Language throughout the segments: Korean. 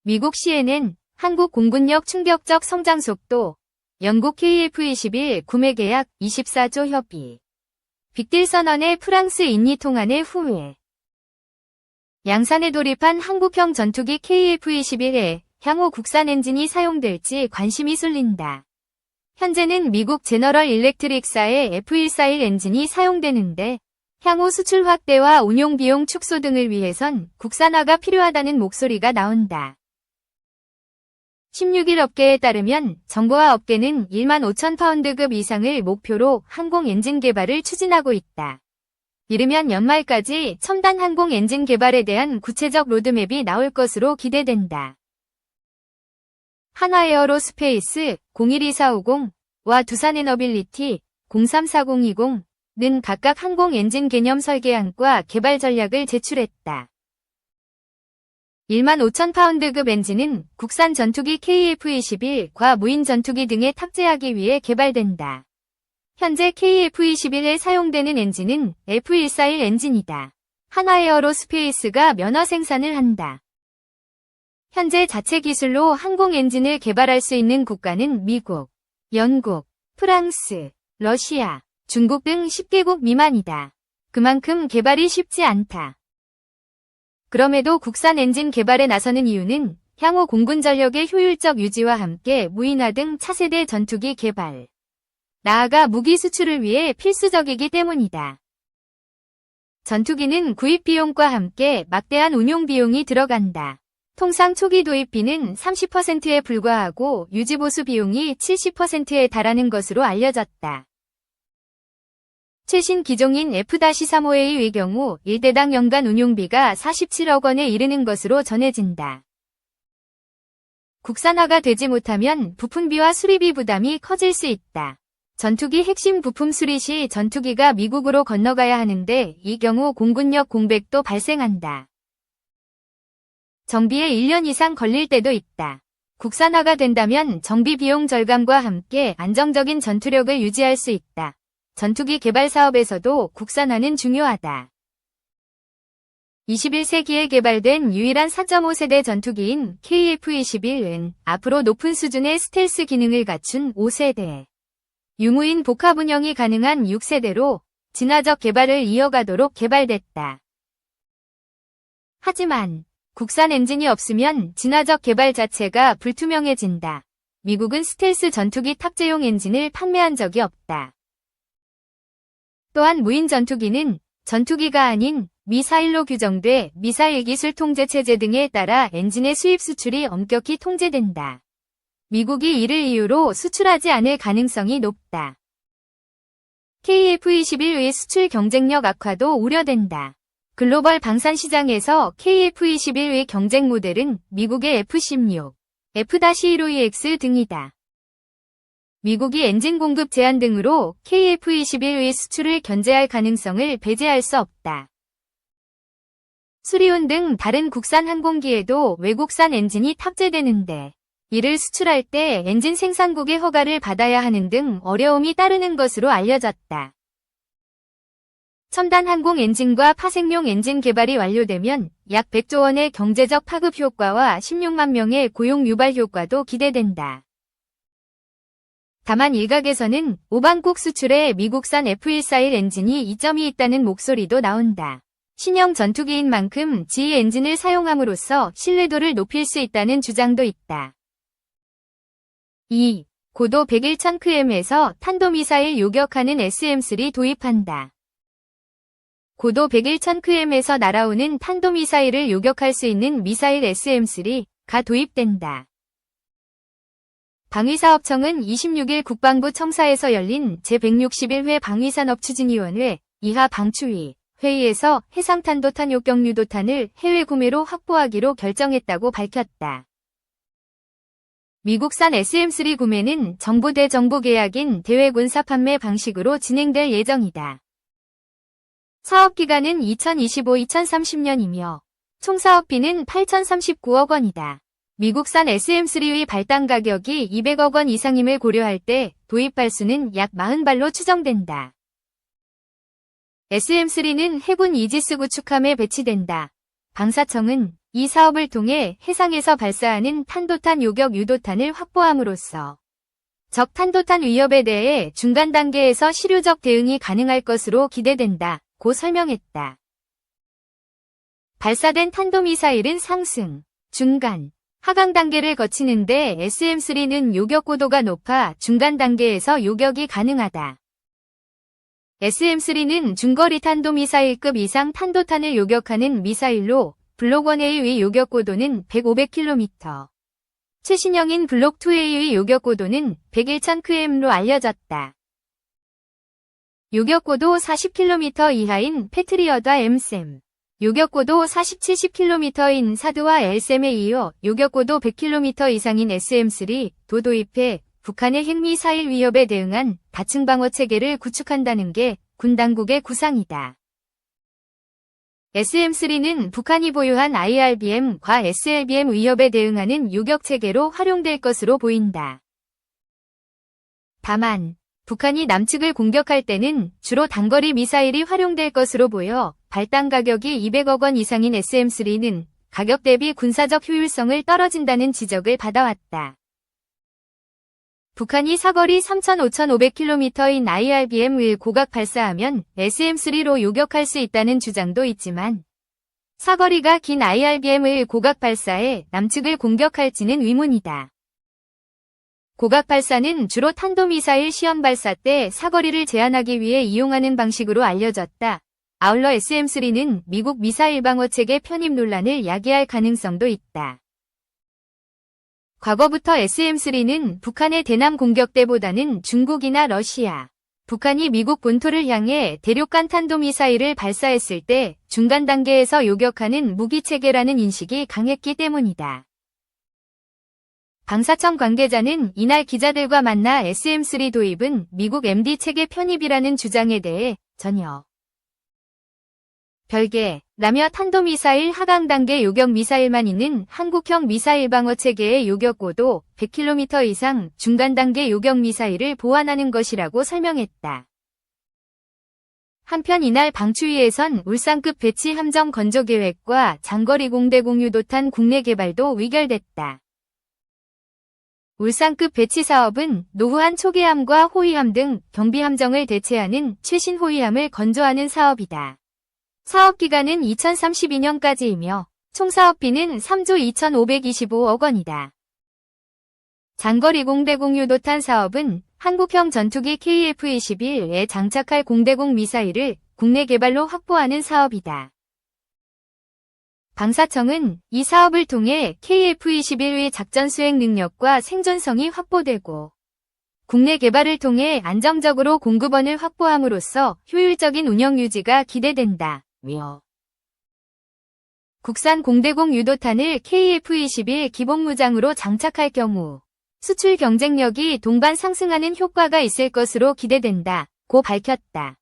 미국 CNN, 한국 공군력 충격적 성장 속도, 영국 KF-21 구매 계약 24조 협의. 빅딜 선언의 프랑스 인리 통한의 후회. 양산에 돌입한 한국형 전투기 KF-21에 향후 국산 엔진이 사용될지 관심이 쏠린다. 현재는 미국 제너럴 일렉트릭사의 F141 엔진이 사용되는데 향후 수출 확대와 운용 비용 축소 등을 위해선 국산화가 필요하다는 목소리가 나온다. 16일 업계에 따르면 정부와 업계는 15,000파운드급 이상을 목표로 항공 엔진 개발을 추진하고 있다. 이르면 연말까지 첨단 항공 엔진 개발에 대한 구체적 로드맵이 나올 것으로 기대된다. 한화에어로스페이스 012450와 두산에너빌리티 034020는 각각 항공 엔진 개념 설계안과 개발 전략을 제출했다. 15,000파운드급 엔진은 국산 전투기 KF-21과 무인 전투기 등에 탑재하기 위해 개발된다. 현재 KF-21에 사용되는 엔진은 F141 엔진이다. 한화에어로스페이스가 면허 생산을 한다. 현재 자체 기술로 항공 엔진을 개발할 수 있는 국가는 미국, 영국, 프랑스, 러시아, 중국 등 10개국 미만이다. 그만큼 개발이 쉽지 않다. 그럼에도 국산 엔진 개발에 나서는 이유는 향후 공군 전력의 효율적 유지와 함께 무인화 등 차세대 전투기 개발, 나아가 무기 수출을 위해 필수적이기 때문이다. 전투기는 구입 비용과 함께 막대한 운용 비용이 들어간다. 통상 초기 도입비는 30%에 불과하고 유지보수 비용이 70%에 달하는 것으로 알려졌다. 최신 기종인 F-35A의 경우 1대당 연간 운용비가 47억 원에 이르는 것으로 전해진다. 국산화가 되지 못하면 부품비와 수리비 부담이 커질 수 있다. 전투기 핵심 부품 수리 시 전투기가 미국으로 건너가야 하는데 이 경우 공군력 공백도 발생한다. 정비에 1년 이상 걸릴 때도 있다. 국산화가 된다면 정비 비용 절감과 함께 안정적인 전투력을 유지할 수 있다. 전투기 개발 사업에서도 국산화는 중요하다. 21세기에 개발된 유일한 4.5세대 전투기인 KF-21은 앞으로 높은 수준의 스텔스 기능을 갖춘 5세대. 유무인 복합 운영이 가능한 6세대로 진화적 개발을 이어가도록 개발됐다. 하지만 국산 엔진이 없으면 진화적 개발 자체가 불투명해진다. 미국은 스텔스 전투기 탑재용 엔진을 판매한 적이 없다. 또한 무인 전투기는 전투기가 아닌 미사일로 규정돼 미사일 기술 통제 체제 등에 따라 엔진의 수입 수출이 엄격히 통제된다. 미국이 이를 이유로 수출하지 않을 가능성이 높다. KF-21의 수출 경쟁력 악화도 우려된다. 글로벌 방산 시장에서 KF-21의 경쟁 모델은 미국의 F-16, F-15EX 등이다. 미국이 엔진 공급 제한 등으로 KF-21의 수출을 견제할 가능성을 배제할 수 없다. 수리온 등 다른 국산 항공기에도 외국산 엔진이 탑재되는데 이를 수출할 때 엔진 생산국의 허가를 받아야 하는 등 어려움이 따르는 것으로 알려졌다. 첨단 항공 엔진과 파생용 엔진 개발이 완료되면 약 100조 원의 경제적 파급 효과와 16만 명의 고용 유발 효과도 기대된다. 다만 일각에서는 오방국 수출에 미국산 F141 엔진이 이점이 있다는 목소리도 나온다. 신형 전투기인 만큼 GE 엔진을 사용함으로써 신뢰도를 높일 수 있다는 주장도 있다. 2. 고도 101,000km에서 탄도미사일 요격하는 SM-3 도입한다. 고도 101,000km에서 날아오는 탄도미사일을 요격할 수 있는 미사일 SM-3가 도입된다. 방위사업청은 26일 국방부 청사에서 열린 제161회 방위산업추진위원회 이하 방추위 회의에서 해상탄도탄 요격유도탄을 해외 구매로 확보하기로 결정했다고 밝혔다. 미국산 SM-3 구매는 정부 대 정부 계약인 대외군사 판매 방식으로 진행될 예정이다. 사업기간은 2025-2030년이며 총 사업비는 8,039억 원이다. 미국산 SM-3의 발당 가격이 200억 원 이상임을 고려할 때 도입 발수는 약 40발로 추정된다. SM-3는 해군 이지스 구축함에 배치된다. 방사청은 이 사업을 통해 해상에서 발사하는 탄도탄 요격 유도탄을 확보함으로써 적 탄도탄 위협에 대해 중간 단계에서 실효적 대응이 가능할 것으로 기대된다고 설명했다. 발사된 탄도미사일은 상승, 중간, 하강 단계를 거치는데 SM-3는 요격 고도가 높아 중간 단계에서 요격이 가능하다. SM-3는 중거리 탄도미사일급 이상 탄도탄을 요격하는 미사일로 블록1A의 요격 고도는 100-500km, 최신형인 블록2A의 요격 고도는 101,000km로 알려졌다. 요격 고도 40km 이하인 패트리엇과 MSAM, 요격 고도 40-70km인 사드와 LSAM에 이어 요격 고도 100km 이상인 SM-3도 도입해 북한의 핵미사일 위협에 대응한 다층 방어 체계를 구축한다는 게 군 당국의 구상이다. SM-3는 북한이 보유한 IRBM과 SLBM 위협에 대응하는 요격 체계로 활용될 것으로 보인다. 다만 북한이 남측을 공격할 때는 주로 단거리 미사일이 활용될 것으로 보여 발당 가격이 200억 원 이상인 SM-3는 가격 대비 군사적 효율성을 떨어진다는 지적을 받아왔다. 북한이 사거리 3,500km인 IRBM을 고각 발사하면 SM-3로 요격할 수 있다는 주장도 있지만 사거리가 긴 IRBM을 고각 발사해 남측을 공격할지는 의문이다. 고각 발사는 주로 탄도미사일 시험 발사 때 사거리를 제한하기 위해 이용하는 방식으로 알려졌다. 아울러 SM-3는 미국 미사일 방어체계 편입 논란을 야기할 가능성도 있다. 과거부터 SM-3는 북한의 대남 공격 때보다는 중국이나 러시아, 북한이 미국 본토를 향해 대륙간 탄도미사일을 발사했을 때 중간 단계에서 요격하는 무기체계라는 인식이 강했기 때문이다. 방사청 관계자는 이날 기자들과 만나 SM-3 도입은 미국 MD체계 편입이라는 주장에 대해 전혀 별개라며 탄도미사일 하강 단계 요격 미사일만 있는 한국형 미사일 방어 체계의 요격 고도 100km 이상 중간 단계 요격 미사일을 보완하는 것이라고 설명했다. 한편 이날 방추위에선 울산급 배치 함정 건조 계획과 장거리 공대공 유도탄 국내 개발도 의결됐다. 울산급 배치 사업은 노후한 초계함과 호위함 등 경비함정을 대체하는 최신 호위함을 건조하는 사업이다. 사업기간은 2032년까지이며 총 사업비는 3조 2,525억 원이다. 장거리 공대공 유도탄 사업은 한국형 전투기 KF-21에 장착할 공대공 미사일을 국내 개발로 확보하는 사업이다. 방사청은 이 사업을 통해 KF-21의 작전 수행 능력과 생존성이 확보되고 국내 개발을 통해 안정적으로 공급원을 확보함으로써 효율적인 운영 유지가 기대된다. 국산 공대공 유도탄을 KF-21 기본무장으로 장착할 경우 수출 경쟁력이 동반 상승하는 효과가 있을 것으로 기대된다고 밝혔다.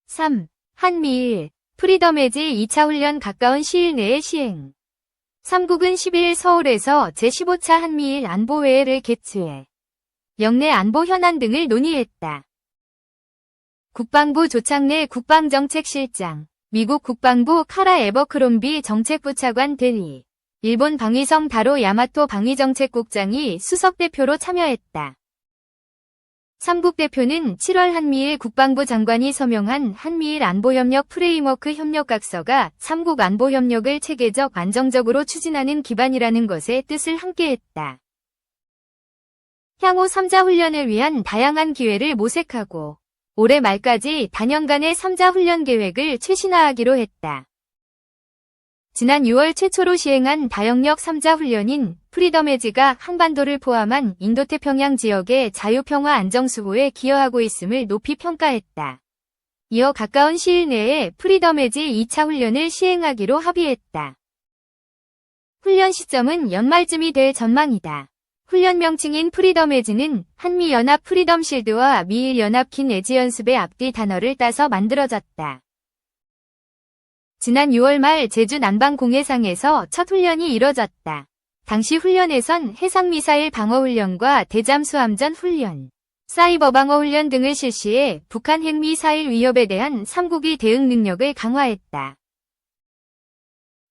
3. 한미일 프리덤 에지 2차 훈련 가까운 시일 내에 시행. 3국은 12일 서울에서 제15차 한미일 안보회의를 개최해 영내 안보 현안 등을 논의했다. 국방부 조창래 국방정책실장, 미국 국방부 카라 에버크롬비 정책부 차관 대리, 일본 방위성 다로 야마토 방위정책국장이 수석대표로 참여했다. 3국 대표는 7월 한미일 국방부 장관이 서명한 한미일 안보협력 프레임워크 협력각서가 3국 안보협력을 체계적 안정적으로 추진하는 기반이라는 것에 뜻을 함께했다. 향후 3자 훈련을 위한 다양한 기회를 모색하고 올해 말까지 단연간의 3자 훈련 계획을 최신화하기로 했다. 지난 6월 최초로 시행한 다영역 3자 훈련인 프리덤 에지가 한반도를 포함한 인도태평양 지역의 자유평화 안정수호에 기여하고 있음을 높이 평가했다. 이어 가까운 시일 내에 프리덤 에지 2차 훈련을 시행하기로 합의했다. 훈련 시점은 연말쯤이 될 전망이다. 훈련 명칭인 프리덤 에지는 한미연합 프리덤 실드와 미일연합 긴 에지 연습의 앞뒤 단어를 따서 만들어졌다. 지난 6월 말 제주 남방 공해상에서 첫 훈련이 이뤄졌다. 당시 훈련에선 해상미사일 방어훈련과 대잠수함전 훈련, 사이버 방어훈련 등을 실시해 북한 핵미사일 위협에 대한 3국의 대응 능력을 강화했다.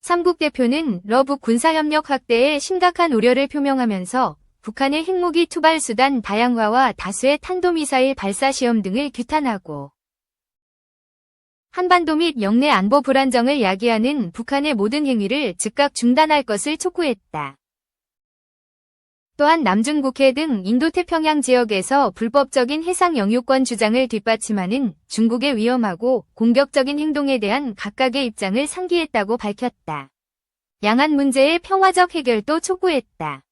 삼국 대표는 러북 군사협력 확대에 심각한 우려를 표명하면서 북한의 핵무기 투발 수단 다양화와 다수의 탄도미사일 발사 시험 등을 규탄하고 한반도 및 영내 안보 불안정을 야기하는 북한의 모든 행위를 즉각 중단할 것을 촉구했다. 또한 남중국해 등 인도태평양 지역에서 불법적인 해상 영유권 주장을 뒷받침하는 중국의 위험하고 공격적인 행동에 대한 각각의 입장을 상기했다고 밝혔다. 양안 문제의 평화적 해결도 촉구했다.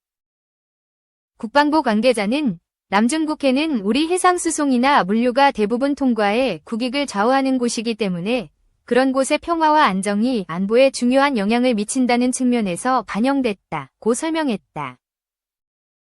국방부 관계자는 남중국해는 우리 해상수송이나 물류가 대부분 통과해 국익을 좌우하는 곳이기 때문에 그런 곳의 평화와 안정이 안보에 중요한 영향을 미친다는 측면에서 반영됐다고 설명했다.